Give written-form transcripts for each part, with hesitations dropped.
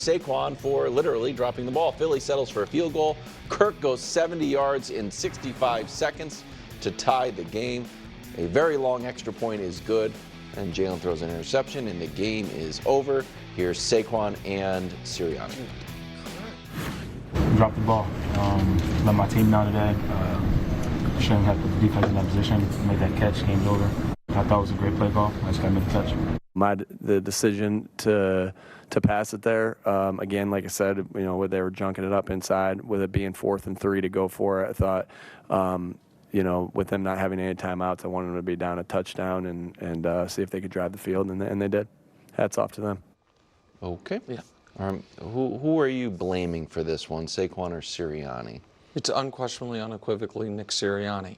Saquon for literally dropping the ball. Philly settles for a field goal. Kirk goes 70 yards in 65 seconds to tie the game. A very long extra point is good, and Jalen throws an interception, and the game is over. Here's Saquon and Sirianni. Dropped the ball. Let my team down today. Shouldn't have put the defense in that position. Made that catch, game's over. I thought it was a great play call. I just got to make the catch. The decision to pass it there, again, like I said, they were junking it up inside with it being 4th and 3 to go for it. I thought, with them not having any timeouts, I wanted them to be down a touchdown and see if they could drive the field, and they did. Hats off to them. Okay. Yeah. Who are you blaming for this one, Saquon or Sirianni? It's unquestionably, unequivocally Nick Sirianni.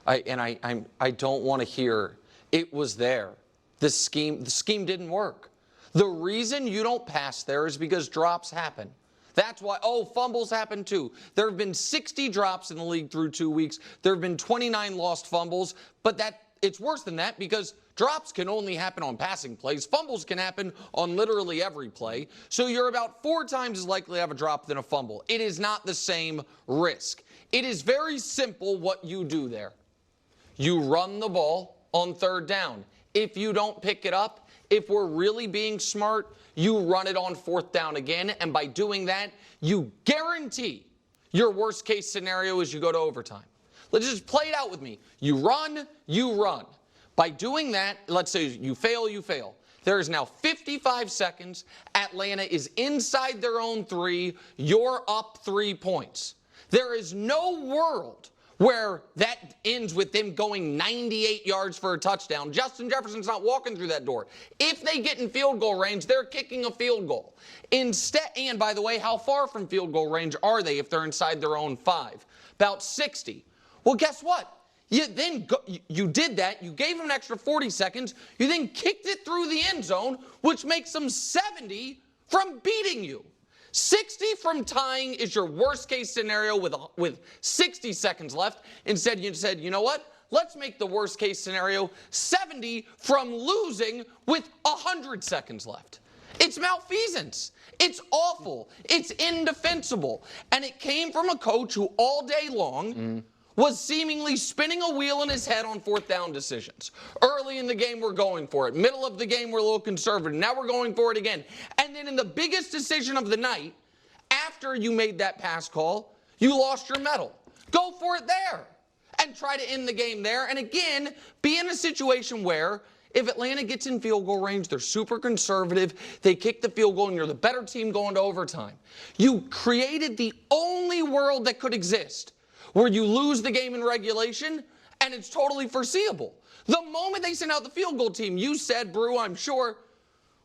I don't want to hear it was there. The scheme didn't work. The reason you don't pass there is because drops happen. That's why, fumbles happen too. There have been 60 drops in the league through 2 weeks. There have been 29 lost fumbles, but it's worse than that because drops can only happen on passing plays. Fumbles can happen on literally every play. So you're about 4 times as likely to have a drop than a fumble. It is not the same risk. It is very simple what you do there. You run the ball on 3rd down. If you don't pick it up, if we're really being smart, you run it on 4th down again, and by doing that, you guarantee your worst case scenario is you go to overtime. Let's just play it out with me. You run, you run. By doing that, let's say you fail, you fail. There is now 55 seconds. Atlanta is inside their own 3. You're up 3 points. There is no world where that ends with them going 98 yards for a touchdown. Justin Jefferson's not walking through that door. If they get in field goal range, they're kicking a field goal. Instead, and by the way, how far from field goal range are they if they're inside their own 5? About 60. Well, guess what? You did that. You gave them an extra 40 seconds. You then kicked it through the end zone, which makes them 70 from beating you. 60 from tying is your worst case scenario with 60 seconds left. Instead, you said, you know what? Let's make the worst case scenario 70 from losing with 100 seconds left. It's malfeasance. It's awful. It's indefensible. And it came from a coach who all day long was seemingly spinning a wheel in his head on 4th down decisions. Early in the game, we're going for it. Middle of the game, we're a little conservative. Now we're going for it again. And then in the biggest decision of the night, after you made that pass call, you lost your mettle. Go for it there and try to end the game there. And again, be in a situation where if Atlanta gets in field goal range, they're super conservative, they kick the field goal, and you're the better team going to overtime. You created the only world that could exist where you lose the game in regulation, and it's totally foreseeable. The moment they sent out the field goal team, you said, Brew, I'm sure,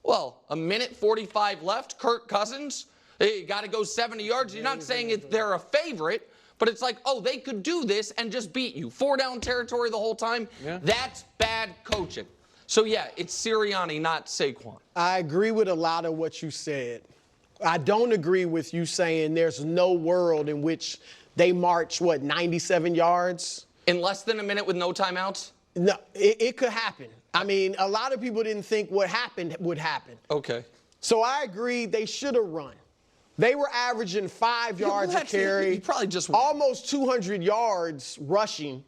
well, a minute 45 left, Kirk Cousins, hey, you got to go 70 yards. You're not saying they're a favorite, but it's like, they could do this and just beat you. 4 down territory the whole time. Yeah. That's bad coaching. So, yeah, it's Sirianni, not Saquon. I agree with a lot of what you said. I don't agree with you saying there's no world in which they march, 97 yards? In less than a minute with no timeouts? No, it could happen. I mean, a lot of people didn't think what happened would happen. Okay. So I agree they should have run. They were averaging 5 yards a carry. You probably just almost 200 yards rushing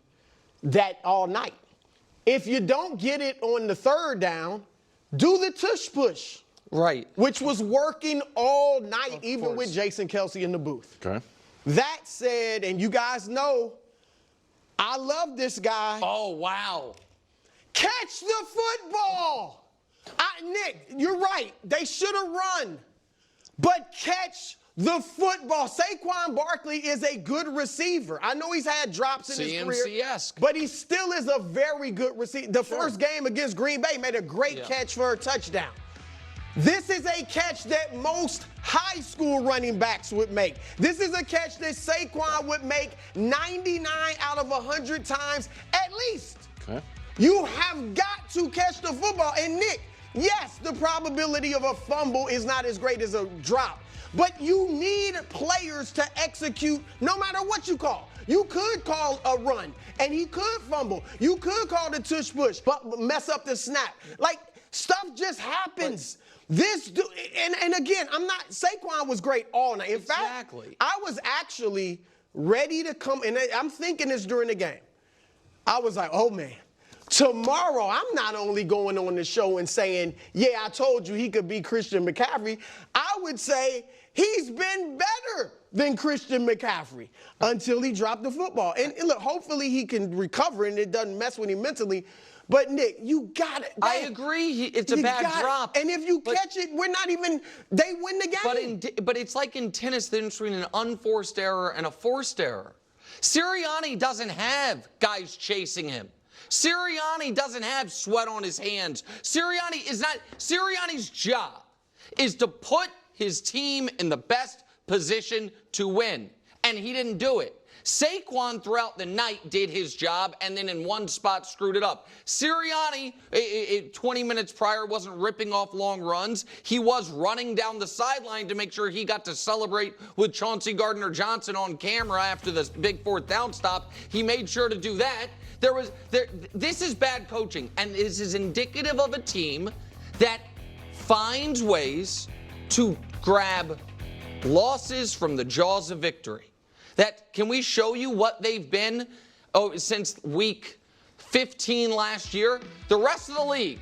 that all night. If you don't get it on the 3rd down, do the tush push. Right. Which was working all night, even with Jason Kelce in the booth. Okay. That said, and you guys know, I love this guy. Oh, wow. Catch the football. Nick, you're right. They should have run. But catch the football. Saquon Barkley is a good receiver. I know he's had drops in his career. CMC-esque. But he still is a very good receiver. The first game against Green Bay made a great catch for a touchdown. This is a catch that most high school running backs would make. This is a catch that Saquon would make 99 out of 100 times at least. Okay. You have got to catch the football. And Nick, yes, the probability of a fumble is not as great as a drop. But you need players to execute no matter what you call. You could call a run, and he could fumble. You could call the tush push, but mess up the snap. Like, stuff just happens. This dude, and again, Saquon was great all night. In fact, I was actually ready to come, and I'm thinking this during the game. I was like, oh man, tomorrow I'm not only going on the show and saying, yeah, I told you he could be Christian McCaffrey. I would say he's been better than Christian McCaffrey until he dropped the football. And look, hopefully he can recover and it doesn't mess with him mentally. But, Nick, you got it. I agree. It's a bad drop. And if you catch it, they win the game. But it's like in tennis, the difference between an unforced error and a forced error. Sirianni doesn't have guys chasing him. Sirianni doesn't have sweat on his hands. Sirianni's job is to put his team in the best position to win. And he didn't do it. Saquon throughout the night did his job and then in one spot screwed it up. Sirianni, 20 minutes prior, wasn't ripping off long runs. He was running down the sideline to make sure he got to celebrate with Chauncey Gardner-Johnson on camera after the big fourth down stop. He made sure to do that. This is bad coaching, and this is indicative of a team that finds ways to grab losses from the jaws of victory. Can we show you what they've been since week 15 last year? The rest of the league,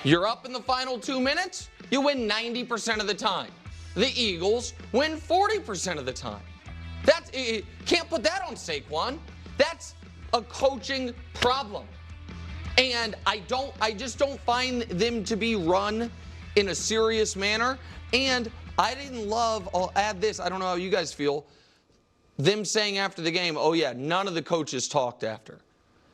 you're up in the final 2 minutes, you win 90% of the time. The Eagles win 40% of the time. Can't put that on Saquon. That's a coaching problem. And I just don't find them to be run in a serious manner. And I didn't love, I'll add this, I don't know how you guys feel, them saying after the game, oh yeah, none of the coaches talked after.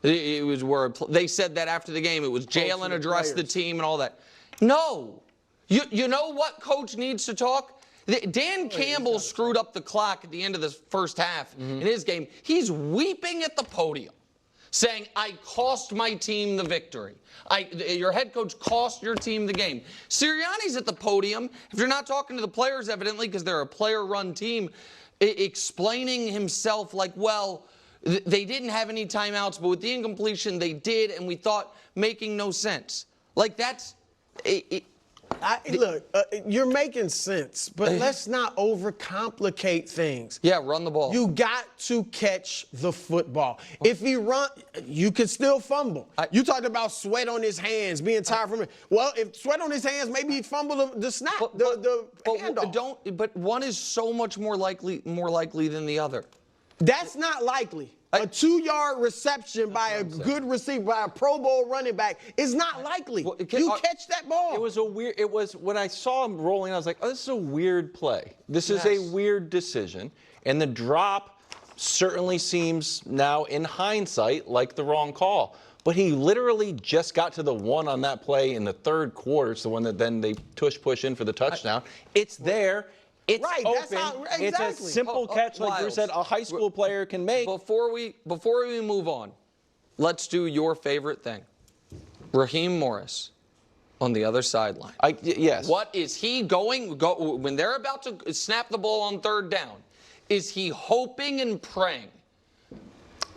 It was where they said that after the game. It was Jalen addressed the team and all that. No. You know what coach needs to talk? Dan Campbell screwed up the clock at the end of the first half in his game. He's weeping at the podium, saying, I cost my team the victory. Your head coach cost your team the game. Sirianni's at the podium. If you're not talking to the players, evidently, because they're a player-run team, explaining himself like, well, they didn't have any timeouts, but with the incompletion, they did, and we thought making no sense. Like, that's... Look, you're making sense, but let's not overcomplicate things. Yeah, run the ball. You got to catch the football. If he run, you can still fumble. You talked about sweat on his hands, being tired from it. Well, if sweat on his hands, maybe he'd fumble the snap, the handoff. But one is so much more likely than the other. That's not likely. A 2-yard reception by a good receiver, by a Pro Bowl running back, is not likely. You catch that ball. It was when I saw him rolling, I was like, oh, this is a weird play. This is a weird decision. And the drop certainly seems now, in hindsight, like the wrong call. But he literally just got to the one on that play in the third quarter. It's the one that then they push in for the touchdown. It's there. It's open. It's a simple catch, like Drew said, a high school player can make. Before we move on, let's do your favorite thing. Raheem Morris on the other sideline. Yes. What is he when they're about to snap the ball on third down, is he hoping and praying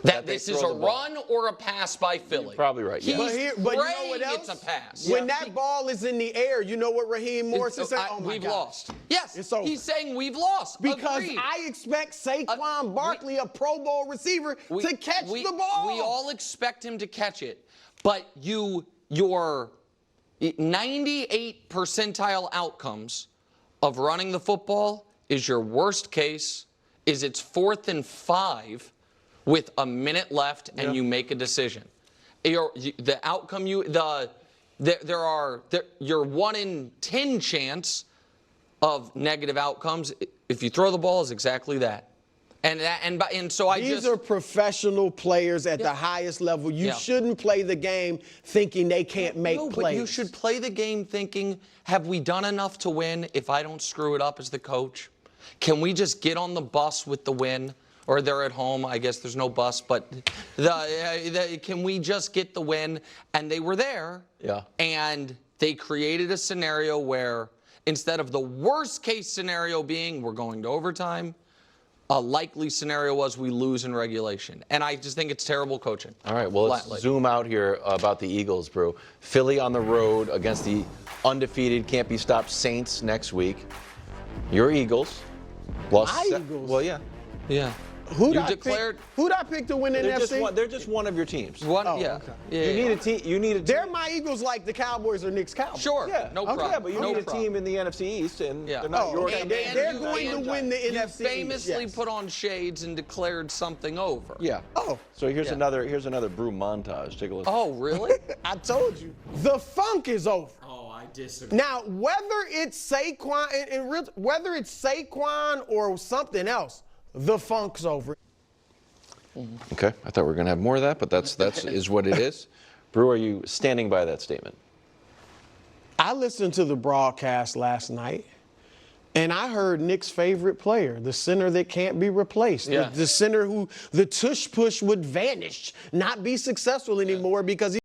that this is a run or a pass by Philly? You're probably right. He's but you know what else? It's a pass. When that ball is in the air, you know what Raheem Morris is saying? Oh my we've God. Lost. Yes, he's saying we've lost. Because Agreed. I expect Saquon Barkley, a Pro Bowl receiver, to catch the ball. We all expect him to catch it, but your 98 percentile outcomes of running the football is your worst case, is it's 4th and 5 with a minute left and you make a decision. Your 1 in 10 chance of negative outcomes, if you throw the ball, is exactly that. These are professional players at the highest level. You shouldn't play the game thinking they can't make plays. But you should play the game thinking, have we done enough to win if I don't screw it up as the coach? Can we just get on the bus with the win? Or they're at home. I guess there's no bus, but can we just get the win? And they were there. Yeah. And they created a scenario where instead of the worst case scenario being we're going to overtime, A likely scenario was we lose in regulation. And I just think it's terrible coaching. All right, well, let's Flatly. zoom out here about the Eagles, Brew. Philly on the road against the undefeated, can't-be-stopped Saints next week. Your Eagles. Lost My Eagles? Well, yeah. Yeah. Who'd You I declared- pick? Who'd I pick to win the They're NFC? they're just one of your teams. One, Oh, yeah. okay. Yeah. You yeah. need a team. You need a team. They're my Eagles like the Cowboys or Knicks Cowboys. Sure. Yeah, No okay, problem. Yeah, but you no need a problem. team in the NFC East, and Yeah. they're not Oh, your and team. they're going to win the You NFC. famously yes. put on shades and declared something over. Yeah. Oh. So here's Yeah. another Brew montage. Take a listen. Oh, really? I told you. The funk is over. Oh, I disagree. Now, whether it's Saquon or something else, the funk's over. Okay, I thought we were going to have more of that, but that's is what it is. Brew, are you standing by that statement? I listened to the broadcast last night, and I heard Nick's favorite player, the center that can't be replaced, Yeah. the center who the tush push would vanish, not be successful anymore because he